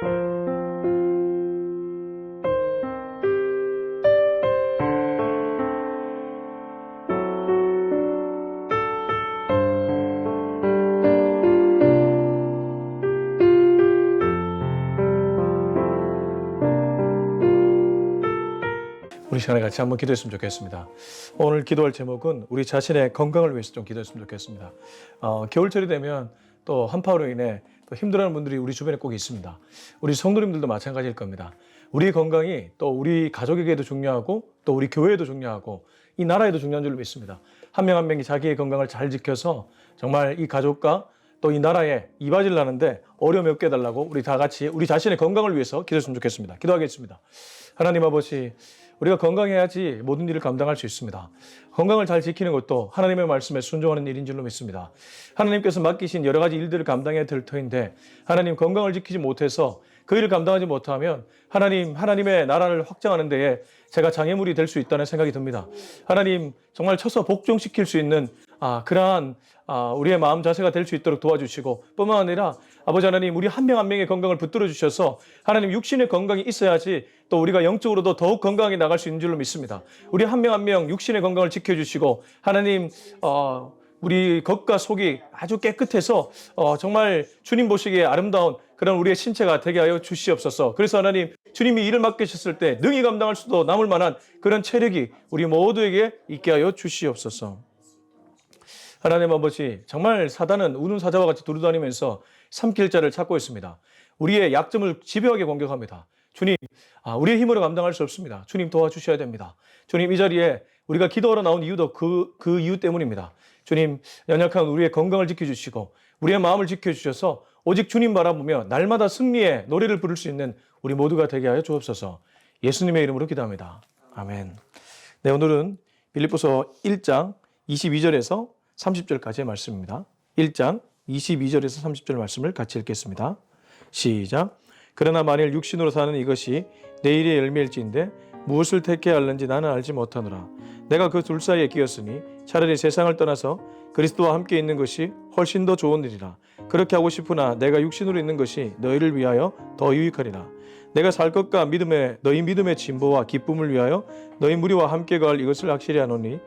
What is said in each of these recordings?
우리 시간에 같이 한번 기도했으면 좋겠습니다. 오늘 기도할 제목은 우리 자신의 건강을 위해서 좀 기도했으면 좋겠습니다. 겨울철이 되면 또 한파로 인해 또 힘들어하는 분들이 우리 주변에 꼭 있습니다. 우리 성도님들도 마찬가지일 겁니다. 우리 건강이 또 우리 가족에게도 중요하고 또 우리 교회에도 중요하고 이 나라에도 중요한 줄로 믿습니다. 한 명 한 명이 자기의 건강을 잘 지켜서 정말 이 가족과 또 이 나라에 이바지를 하는데 어려움이 없게 해달라고 우리 다 같이 우리 자신의 건강을 위해서 기도했으면 좋겠습니다. 기도하겠습니다. 하나님 아버지, 우리가 건강해야지 모든 일을 감당할 수 있습니다. 건강을 잘 지키는 것도 하나님의 말씀에 순종하는 일인 줄로 믿습니다. 하나님께서 맡기신 여러 가지 일들을 감당해야 될 터인데 하나님 건강을 지키지 못해서 그 일을 감당하지 못하면 하나님의 나라를 확장하는 데에 제가 장애물이 될 수 있다는 생각이 듭니다. 하나님 정말 쳐서 복종시킬 수 있는 그러한 우리의 마음 자세가 될 수 있도록 도와주시고 뿐만 아니라 아버지 하나님 우리 한 명 한 명의 건강을 붙들어 주셔서 하나님 육신의 건강이 있어야지 또 우리가 영적으로도 더욱 건강하게 나갈 수 있는 줄로 믿습니다. 우리 한 명 한 명 육신의 건강을 지켜주시고 하나님 우리 겉과 속이 아주 깨끗해서 정말 주님 보시기에 아름다운 그런 우리의 신체가 되게 하여 주시옵소서. 그래서 하나님 주님이 일을 맡기셨을 때 능히 감당할 수도 남을 만한 그런 체력이 우리 모두에게 있게 하여 주시옵소서. 하나님 아버지, 정말 사단은 우는 사자와 같이 두루다니면서 삼킬 자를 찾고 있습니다. 우리의 약점을 집요하게 공격합니다. 주님, 우리의 힘으로 감당할 수 없습니다. 주님 도와주셔야 됩니다. 주님, 이 자리에 우리가 기도하러 나온 이유도 그 이유 때문입니다. 주님, 연약한 우리의 건강을 지켜주시고 우리의 마음을 지켜주셔서 오직 주님 바라보며 날마다 승리의 노래를 부를 수 있는 우리 모두가 되게 하여 주옵소서. 예수님의 이름으로 기도합니다. 아멘. 네, 오늘은 빌립보서 1장 22절에서 30절까지의 말씀입니다. 1장 22절에서 30절 말씀을 같이 읽겠습니다. 시작. 그러나 만일 육신으로 사는 이것이 내일의 열매일지인데 무엇을 택해야 할는지 나는 알지 못하노라. 내가 그 둘 사이에 끼었으니 차라리 세상을 떠나서 그리스도와 함께 있는 것이 훨씬 더 좋은 일이라. 그렇게 하고 싶으나 내가 육신으로 있는 것이 너희를 위하여 더 유익하리라. 내가 살 것과 너희 믿음의 진보와 기쁨을 위하여 너희 무리와 함께 갈 이것을 확실히 하노니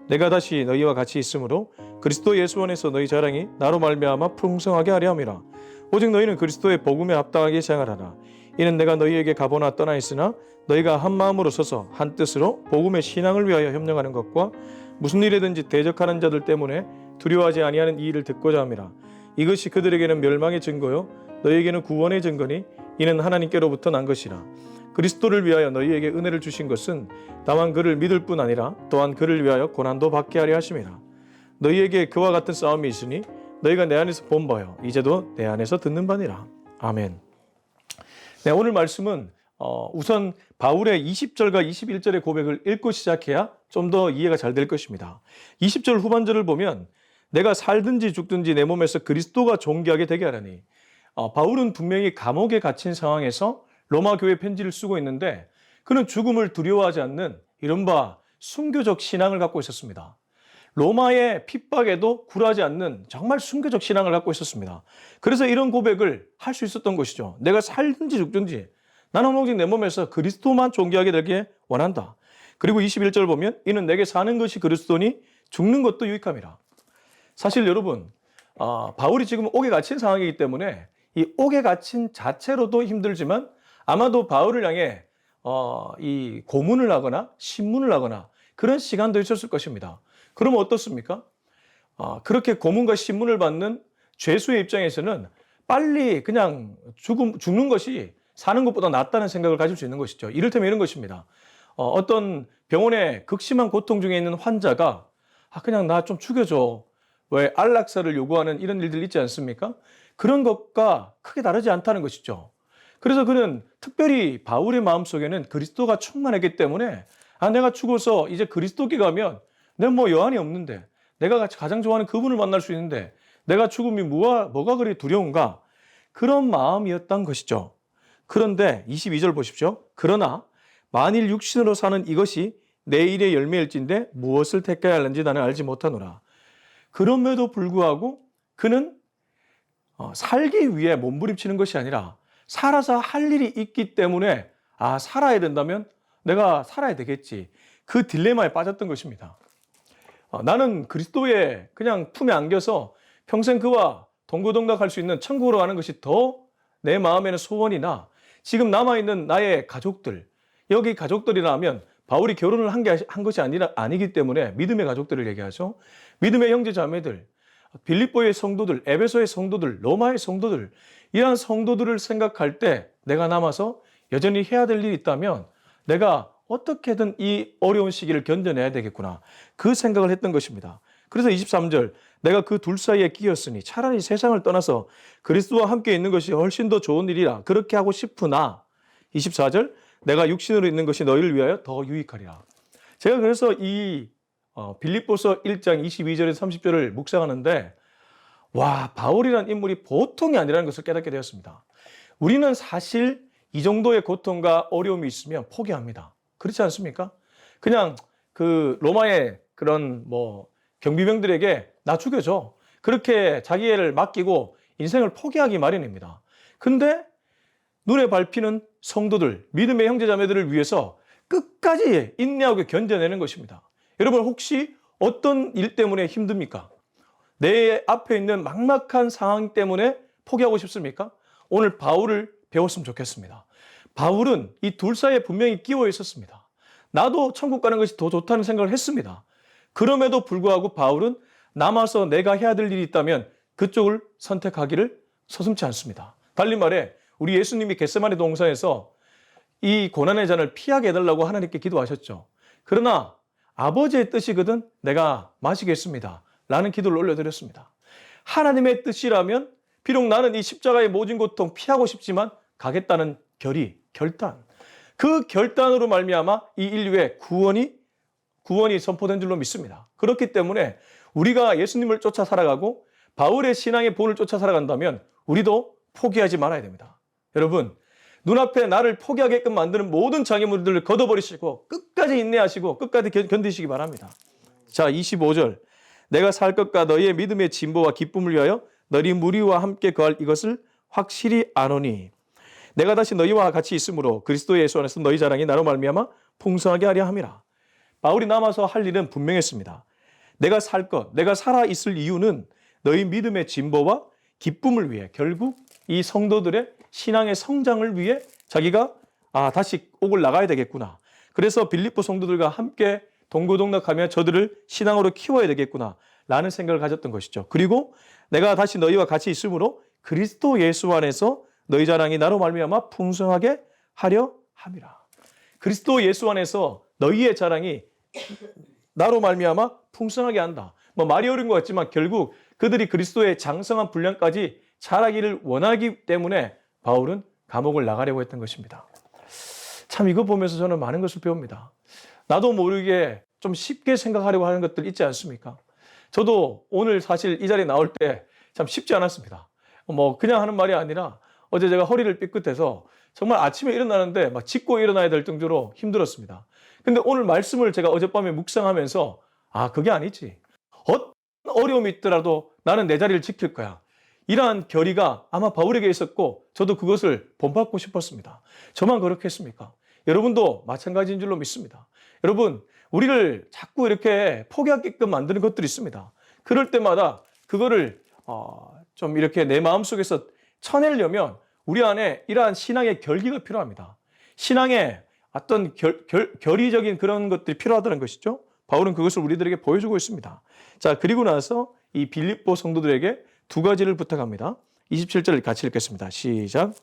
내가 다시 너희와 같이 있으므로 그리스도 예수 안에서 너희 자랑이 나로 말미암아 풍성하게 하려 함이라. 오직 너희는 그리스도의 복음에 합당하게 생활하라. 이는 내가 너희에게 가보나 떠나 있으나 너희가 한 마음으로 서서 한 뜻으로 복음의 신앙을 위하여 협력하는 것과 무슨 일에든지 대적하는 자들 때문에 두려워하지 아니하는 이 일을 듣고자 함이라. 이것이 그들에게는 멸망의 증거요 너희에게는 구원의 증거니 이는 하나님께로부터 난 것이라. 그리스도를 위하여 너희에게 은혜를 주신 것은 다만 그를 믿을 뿐 아니라 또한 그를 위하여 고난도 받게 하려 하심이라. 너희에게 그와 같은 싸움이 있으니 너희가 내 안에서 본 바요 이제도 내 안에서 듣는 바니라. 아멘. 네, 오늘 말씀은 우선 바울의 20절과 21절의 고백을 읽고 시작해야 좀 더 이해가 잘 될 것입니다. 20절 후반절을 보면 내가 살든지 죽든지 내 몸에서 그리스도가 존귀하게 되게 하라니. 바울은 분명히 감옥에 갇힌 상황에서 로마 교회 편지를 쓰고 있는데 그는 죽음을 두려워하지 않는 이른바 순교적 신앙을 갖고 있었습니다. 로마의 핍박에도 굴하지 않는 정말 순교적 신앙을 갖고 있었습니다. 그래서 이런 고백을 할 수 있었던 것이죠. 내가 살든지 죽든지 나는 오직 내 몸에서 그리스도만 존귀하게 되길 원한다. 그리고 21절 보면 이는 내게 사는 것이 그리스도니 죽는 것도 유익함이라. 사실 여러분 바울이 지금 옥에 갇힌 상황이기 때문에 이 옥에 갇힌 자체로도 힘들지만 아마도 바울을 향해 이 고문을 하거나 신문을 하거나 그런 시간도 있었을 것입니다. 그러면 어떻습니까? 그렇게 고문과 신문을 받는 죄수의 입장에서는 빨리 그냥 죽는 것이 사는 것보다 낫다는 생각을 가질 수 있는 것이죠. 이를테면 이런 것입니다. 어떤 병원에 극심한 고통 중에 있는 환자가 그냥 나 좀 죽여줘. 왜 안락사를 요구하는 이런 일들 있지 않습니까? 그런 것과 크게 다르지 않다는 것이죠. 그래서 그는 특별히 바울의 마음속에는 그리스도가 충만했기 때문에 내가 죽어서 이제 그리스도께 가면 내가 뭐 여한이 없는데 내가 가장 좋아하는 그분을 만날 수 있는데 내가 죽음이 뭐가 그리 두려운가? 그런 마음이었던 것이죠. 그런데 22절 보십시오. 그러나 만일 육신으로 사는 이것이 내일의 열매일진데 무엇을 택해야 하는지 나는 알지 못하노라. 그럼에도 불구하고 그는 살기 위해 몸부림치는 것이 아니라 살아서 할 일이 있기 때문에 살아야 된다면 내가 살아야 되겠지. 그 딜레마에 빠졌던 것입니다. 나는 그리스도의 그냥 품에 안겨서 평생 그와 동고동락할 수 있는 천국으로 가는 것이 더 내 마음에는 소원이나 지금 남아있는 나의 가족들, 여기 가족들이라면 바울이 결혼을 한 것이 아니기 때문에 믿음의 가족들을 얘기하죠. 믿음의 형제 자매들, 빌립보의 성도들, 에베소의 성도들, 로마의 성도들, 이러한 성도들을 생각할 때 내가 남아서 여전히 해야 될 일이 있다면 내가 어떻게든 이 어려운 시기를 견뎌내야 되겠구나. 그 생각을 했던 것입니다. 그래서 23절, 내가 그 둘 사이에 끼었으니 차라리 세상을 떠나서 그리스도와 함께 있는 것이 훨씬 더 좋은 일이라 그렇게 하고 싶으나 24절, 내가 육신으로 있는 것이 너희를 위하여 더 유익하리라. 제가 그래서 이 빌립보서 1장 22절에서 30절을 묵상하는데 바울이라는 인물이 보통이 아니라는 것을 깨닫게 되었습니다. 우리는 사실 이 정도의 고통과 어려움이 있으면 포기합니다. 그렇지 않습니까? 그냥 그 로마의 그런 경비병들에게 나 죽여줘. 그렇게 자기를 맡기고 인생을 포기하기 마련입니다. 근데 눈에 밟히는 성도들, 믿음의 형제자매들을 위해서 끝까지 인내하고 견뎌내는 것입니다. 여러분 혹시 어떤 일 때문에 힘듭니까? 내 앞에 있는 막막한 상황 때문에 포기하고 싶습니까? 오늘 바울을 배웠으면 좋겠습니다. 바울은 이 둘 사이에 분명히 끼워 있었습니다. 나도 천국 가는 것이 더 좋다는 생각을 했습니다. 그럼에도 불구하고 바울은 남아서 내가 해야 될 일이 있다면 그쪽을 선택하기를 서슴지 않습니다. 달리 말해 우리 예수님이 겟세마네 동산에서 이 고난의 잔을 피하게 해달라고 하나님께 기도하셨죠. 그러나 아버지의 뜻이거든 내가 마시겠습니다. 라는 기도를 올려드렸습니다. 하나님의 뜻이라면 비록 나는 이 십자가의 모진 고통 피하고 싶지만 가겠다는 결단. 그 결단으로 말미암아 이 인류의 구원이 선포된 줄로 믿습니다. 그렇기 때문에 우리가 예수님을 쫓아 살아가고 바울의 신앙의 본을 쫓아 살아간다면 우리도 포기하지 말아야 됩니다. 여러분, 눈앞에 나를 포기하게끔 만드는 모든 장애물들을 걷어버리시고 끝까지 인내하시고 끝까지 견디시기 바랍니다. 자, 25절. 내가 살 것과 너희의 믿음의 진보와 기쁨을 위하여 너희 무리와 함께 거할 이것을 확실히 아노니 내가 다시 너희와 같이 있으므로 그리스도 예수 안에서 너희 자랑이 나로 말미암아 풍성하게 하려 함이라. 바울이 남아서 할 일은 분명했습니다. 내가 살 것, 내가 살아 있을 이유는 너희 믿음의 진보와 기쁨을 위해 결국 이 성도들의 신앙의 성장을 위해 자기가 다시 옥을 나가야 되겠구나. 그래서 빌립보 성도들과 함께 동고동락하며 저들을 신앙으로 키워야 되겠구나 라는 생각을 가졌던 것이죠. 그리고 내가 다시 너희와 같이 있으므로 그리스도 예수 안에서 너희 자랑이 나로 말미암아 풍성하게 하려 함이라. 그리스도 예수 안에서 너희의 자랑이 나로 말미암아 풍성하게 한다. 말이 어려운 것 같지만 결국 그들이 그리스도의 장성한 분량까지 자라기를 원하기 때문에 바울은 감옥을 나가려고 했던 것입니다. 참 이거 보면서 저는 많은 것을 배웁니다. 나도 모르게 좀 쉽게 생각하려고 하는 것들 있지 않습니까? 저도 오늘 사실 이 자리에 나올 때 참 쉽지 않았습니다. 그냥 하는 말이 아니라 어제 제가 허리를 삐끗해서 정말 아침에 일어나는데 막 짚고 일어나야 될 정도로 힘들었습니다. 근데 오늘 말씀을 제가 어젯밤에 묵상하면서 그게 아니지. 어떤 어려움이 있더라도 나는 내 자리를 지킬 거야. 이러한 결의가 아마 바울에게 있었고 저도 그것을 본받고 싶었습니다. 저만 그렇게 했습니까? 여러분도 마찬가지인 줄로 믿습니다. 여러분, 우리를 자꾸 이렇게 포기하게끔 만드는 것들이 있습니다. 그럴 때마다 그거를 좀 이렇게 내 마음속에서 쳐내려면 우리 안에 이러한 신앙의 결기가 필요합니다. 신앙의 어떤 결의적인 그런 것들이 필요하다는 것이죠. 바울은 그것을 우리들에게 보여주고 있습니다. 자, 그리고 나서 이 빌립보 성도들에게 두 가지를 부탁합니다. 27절을 같이 읽겠습니다. 시작.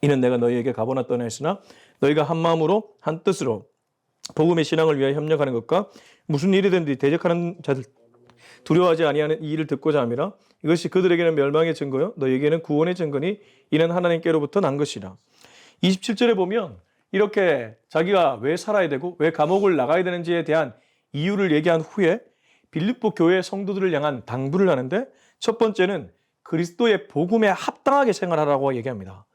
이는 내가 너희에게 가보나 떠나 했으나 너희가 한 마음으로 한 뜻으로 복음의 신앙을 위하여 협력하는 것과 무슨 일이든지 대적하는 자들 두려워하지 아니하는 이 일을 듣고자 함이라. 이것이 그들에게는 멸망의 증거요 너희에게는 구원의 증거니 이는 하나님께로부터 난 것이라. 27절에 보면 이렇게 자기가 왜 살아야 되고 왜 감옥을 나가야 되는지에 대한 이유를 얘기한 후에 빌립보 교회 성도들을 향한 당부를 하는데 첫 번째는 그리스도의 복음에 합당하게 생활하라고 얘기합니다.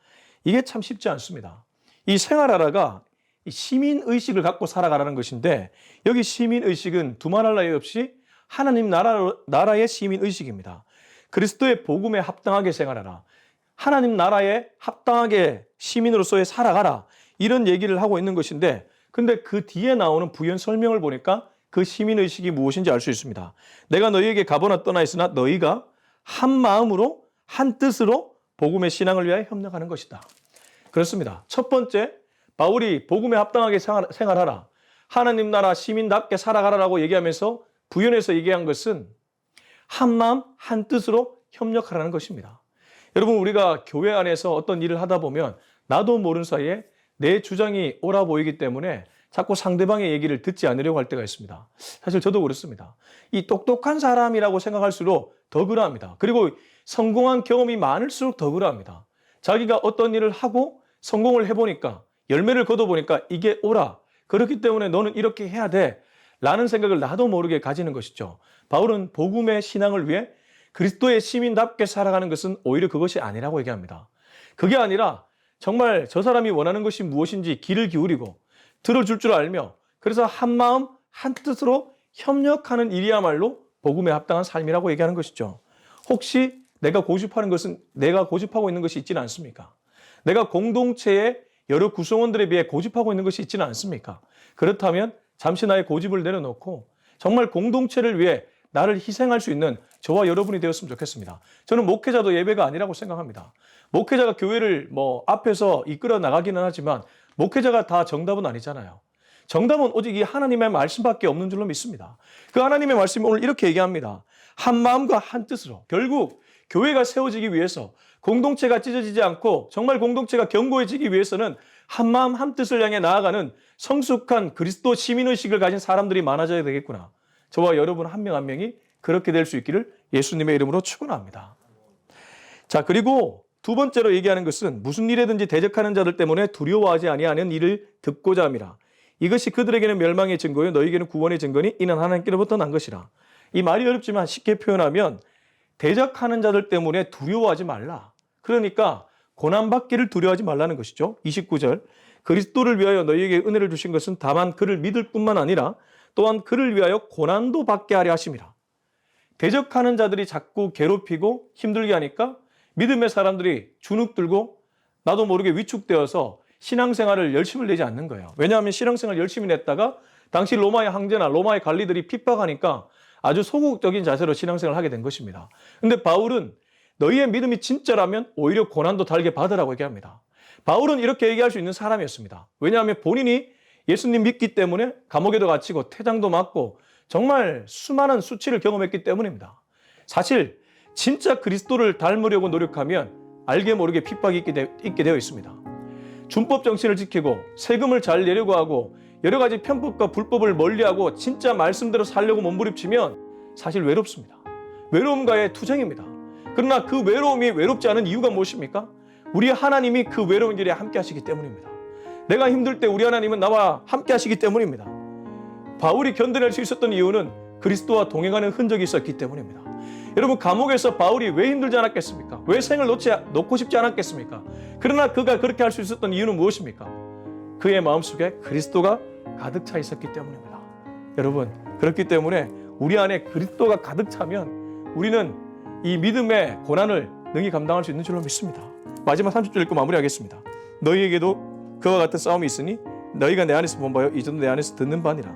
이게 참 쉽지 않습니다. 이 생활하라가 시민의식을 갖고 살아가라는 것인데 여기 시민의식은 두말할 나위 없이 하나님 나라의 시민의식입니다. 그리스도의 복음에 합당하게 생활하라. 하나님 나라에 합당하게 시민으로서의 살아가라. 이런 얘기를 하고 있는 것인데, 근데 그 뒤에 나오는 부연 설명을 보니까 그 시민의식이 무엇인지 알 수 있습니다. 내가 너희에게 가보나 떠나 있으나 너희가 한 마음으로 한 뜻으로 복음의 신앙을 위하여 협력하는 것이다. 그렇습니다. 첫 번째, 바울이 복음에 합당하게 생활하라. 하나님 나라 시민답게 살아가라라고 얘기하면서 부연해서 얘기한 것은 한 마음 한 뜻으로 협력하라는 것입니다. 여러분, 우리가 교회 안에서 어떤 일을 하다 보면 나도 모르는 사이에 내 주장이 옳아 보이기 때문에 자꾸 상대방의 얘기를 듣지 않으려고 할 때가 있습니다. 사실 저도 그렇습니다. 이 똑똑한 사람이라고 생각할수록 더 그러합니다. 그리고 성공한 경험이 많을수록 더 그러합니다. 자기가 어떤 일을 하고 성공을 해보니까, 열매를 거둬보니까 이게 옳아. 그렇기 때문에 너는 이렇게 해야 돼. 라는 생각을 나도 모르게 가지는 것이죠. 바울은 복음의 신앙을 위해 그리스도의 시민답게 살아가는 것은 오히려 그것이 아니라고 얘기합니다. 그게 아니라 정말 저 사람이 원하는 것이 무엇인지 귀를 기울이고 들어줄 줄 알며, 그래서 한 마음 한 뜻으로 협력하는 일이야말로 복음에 합당한 삶이라고 얘기하는 것이죠. 혹시 내가 고집하고 있는 것이 있지는 않습니까? 내가 공동체의 여러 구성원들에 비해 고집하고 있는 것이 있지는 않습니까? 그렇다면 잠시 나의 고집을 내려놓고 정말 공동체를 위해 나를 희생할 수 있는 저와 여러분이 되었으면 좋겠습니다. 저는 목회자도 예배가 아니라고 생각합니다. 목회자가 교회를 앞에서 이끌어 나가기는 하지만 목회자가 다 정답은 아니잖아요. 정답은 오직 이 하나님의 말씀밖에 없는 줄로 믿습니다. 그 하나님의 말씀이 오늘 이렇게 얘기합니다. 한 마음과 한 뜻으로. 결국 교회가 세워지기 위해서, 공동체가 찢어지지 않고 정말 공동체가 견고해지기 위해서는 한 마음 한 뜻을 향해 나아가는 성숙한 그리스도 시민의식을 가진 사람들이 많아져야 되겠구나. 저와 여러분 한 명 한 명이 그렇게 될 수 있기를 예수님의 이름으로 축원합니다. 자, 그리고 두 번째로 얘기하는 것은 무슨 일에든지 대적하는 자들 때문에 두려워하지 아니하는 일을 듣고자 함이라. 이것이 그들에게는 멸망의 증거요 너희에게는 구원의 증거니 이는 하나님께로부터 난 것이라. 이 말이 어렵지만 쉽게 표현하면 대적하는 자들 때문에 두려워하지 말라. 그러니까 고난받기를 두려워하지 말라는 것이죠. 29절, 그리스도를 위하여 너희에게 은혜를 주신 것은 다만 그를 믿을 뿐만 아니라 또한 그를 위하여 고난도 받게 하려 하심이라. 대적하는 자들이 자꾸 괴롭히고 힘들게 하니까 믿음의 사람들이 주눅들고 나도 모르게 위축되어서 신앙생활을 열심히 내지 않는 거예요. 왜냐하면 신앙생활을 열심히 냈다가 당시 로마의 황제나 로마의 관리들이 핍박하니까 아주 소극적인 자세로 신앙생활을 하게 된 것입니다. 근데 바울은 너희의 믿음이 진짜라면 오히려 고난도 달게 받으라고 얘기합니다. 바울은 이렇게 얘기할 수 있는 사람이었습니다. 왜냐하면 본인이 예수님 믿기 때문에 감옥에도 갇히고 퇴장도 맞고 정말 수많은 수치를 경험했기 때문입니다. 사실 진짜 그리스도를 닮으려고 노력하면 알게 모르게 핍박이 있게 되어 있습니다. 준법 정신을 지키고 세금을 잘 내려고 하고 여러 가지 편법과 불법을 멀리하고 진짜 말씀대로 살려고 몸부림치면 사실 외롭습니다. 외로움과의 투쟁입니다. 그러나 그 외로움이 외롭지 않은 이유가 무엇입니까? 우리 하나님이 그 외로운 길에 함께 하시기 때문입니다. 내가 힘들 때 우리 하나님은 나와 함께 하시기 때문입니다. 바울이 견뎌낼 수 있었던 이유는 그리스도와 동행하는 흔적이 있었기 때문입니다. 여러분, 감옥에서 바울이 왜 힘들지 않았겠습니까? 왜 생을 놓고 싶지 않았겠습니까? 그러나 그가 그렇게 할 수 있었던 이유는 무엇입니까? 그의 마음속에 그리스도가 가득 차 있었기 때문입니다. 여러분, 그렇기 때문에 우리 안에 그리스도가 가득 차면 우리는 이 믿음의 고난을 능히 감당할 수 있는 줄로 믿습니다. 마지막 30절 읽고 마무리하겠습니다. 너희에게도 그와 같은 싸움이 있으니 너희가 내 안에서 본 바요 이전도 내 안에서 듣는 바니라.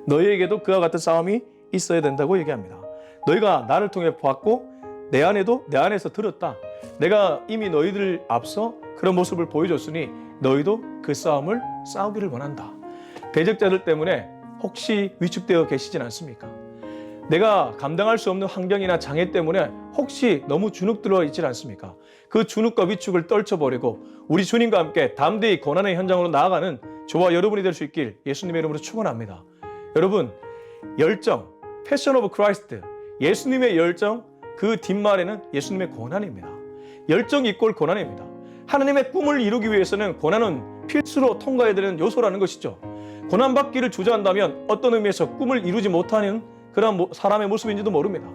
너희에게도 그와 같은 싸움이 있어야 된다고 얘기합니다. 너희가 나를 통해 봤고 내 안에서 들었다. 내가 이미 너희들 앞서 그런 모습을 보여줬으니 너희도 그 싸움을 싸우기를 원한다. 대적자들 때문에 혹시 위축되어 계시진 않습니까? 내가 감당할 수 없는 환경이나 장애 때문에 혹시 너무 주눅들어 있지 않습니까? 그 주눅과 위축을 떨쳐버리고 우리 주님과 함께 담대히 고난의 현장으로 나아가는 저와 여러분이 될 수 있길 예수님의 이름으로 축원합니다. 여러분, 열정, 패션 오브 크라이스트, 예수님의 열정, 그 뒷말에는 예수님의 고난입니다. 열정이 이꼴 고난입니다. 하나님의 꿈을 이루기 위해서는 고난은 필수로 통과해야 되는 요소라는 것이죠. 고난받기를 주저한다면 어떤 의미에서 꿈을 이루지 못하는 그런 사람의 모습인지도 모릅니다.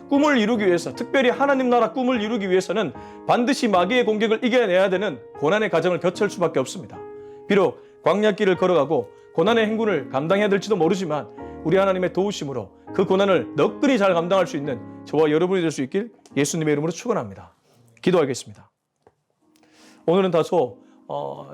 꿈을 이루기 위해서, 특별히 하나님 나라 꿈을 이루기 위해서는 반드시 마귀의 공격을 이겨내야 되는 고난의 과정을 거칠 수밖에 없습니다. 비록 광야길을 걸어가고 고난의 행군을 감당해야 될지도 모르지만 우리 하나님의 도우심으로 그 고난을 너끈히 잘 감당할 수 있는 저와 여러분이 될 수 있길 예수님의 이름으로 축원합니다. 기도하겠습니다. 오늘은 다소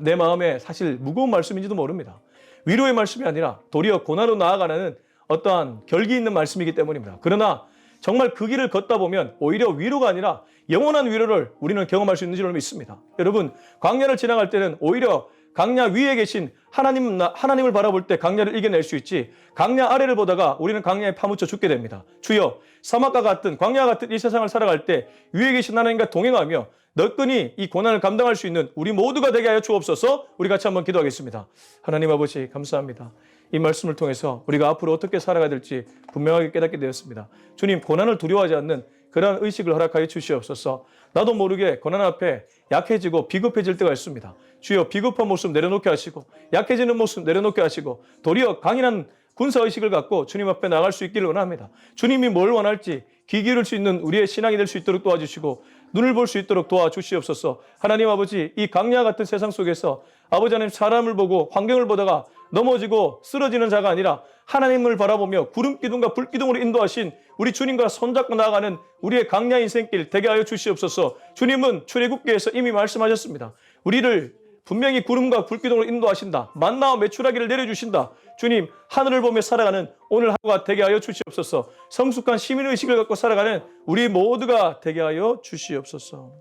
내 마음에 사실 무거운 말씀인지도 모릅니다. 위로의 말씀이 아니라 도리어 고난으로 나아가는 어떠한 결기 있는 말씀이기 때문입니다. 그러나 정말 그 길을 걷다 보면 오히려 위로가 아니라 영원한 위로를 우리는 경험할 수 있는 줄 믿습니다. 여러분, 광야를 지나갈 때는 오히려 강야 위에 계신 하나님을 바라볼 때 강야를 이겨낼 수 있지, 강야 아래를 보다가 우리는 강야에 파묻혀 죽게 됩니다. 주여, 사막과 같은 광야 같은 이 세상을 살아갈 때 위에 계신 하나님과 동행하며 너끈히 이 고난을 감당할 수 있는 우리 모두가 되게 하여 주옵소서. 우리 같이 한번 기도하겠습니다. 하나님 아버지, 감사합니다. 이 말씀을 통해서 우리가 앞으로 어떻게 살아가야 될지 분명하게 깨닫게 되었습니다. 주님, 고난을 두려워하지 않는 그러한 의식을 허락하여 주시옵소서. 나도 모르게 고난 앞에 약해지고 비급해질 때가 있습니다. 주여, 비급한 모습 내려놓게 하시고 약해지는 모습 내려놓게 하시고 도리어 강인한 군사의식을 갖고 주님 앞에 나갈 수 있기를 원합니다. 주님이 뭘 원할지 귀 기울일 수 있는 우리의 신앙이 될 수 있도록 도와주시고 눈을 볼 수 있도록 도와주시옵소서. 하나님 아버지, 이 강야 같은 세상 속에서 아버지 하나님, 사람을 보고 환경을 보다가 넘어지고 쓰러지는 자가 아니라 하나님을 바라보며 구름 기둥과 불 기둥으로 인도하신 우리 주님과 손잡고 나아가는 우리의 강야 인생길 되게 하여 주시옵소서. 주님은 출애굽기에서 이미 말씀하셨습니다. 우리를 분명히 구름과 불 기둥으로 인도하신다. 만나와 메추라기를 내려주신다. 주님, 하늘을 보며 살아가는 오늘 하루가 되게 하여 주시옵소서. 성숙한 시민의식을 갖고 살아가는 우리 모두가 되게 하여 주시옵소서.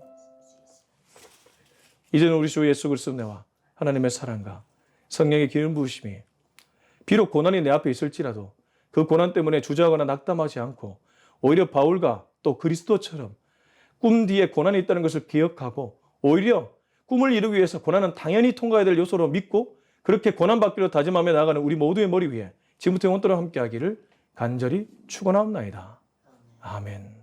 이제는 우리 주 예수 그리스도의 은혜와 하나님의 사랑과 성령의 기름 부으심이 비록 고난이 내 앞에 있을지라도 그 고난 때문에 주저하거나 낙담하지 않고 오히려 바울과 또 그리스도처럼 꿈 뒤에 고난이 있다는 것을 기억하고 오히려 꿈을 이루기 위해서 고난은 당연히 통과해야 될 요소로 믿고 그렇게 고난받기로 다짐하며 나아가는 우리 모두의 머리 위에 지금부터 영원토록 함께하기를 간절히 축원하옵나이다. 아멘.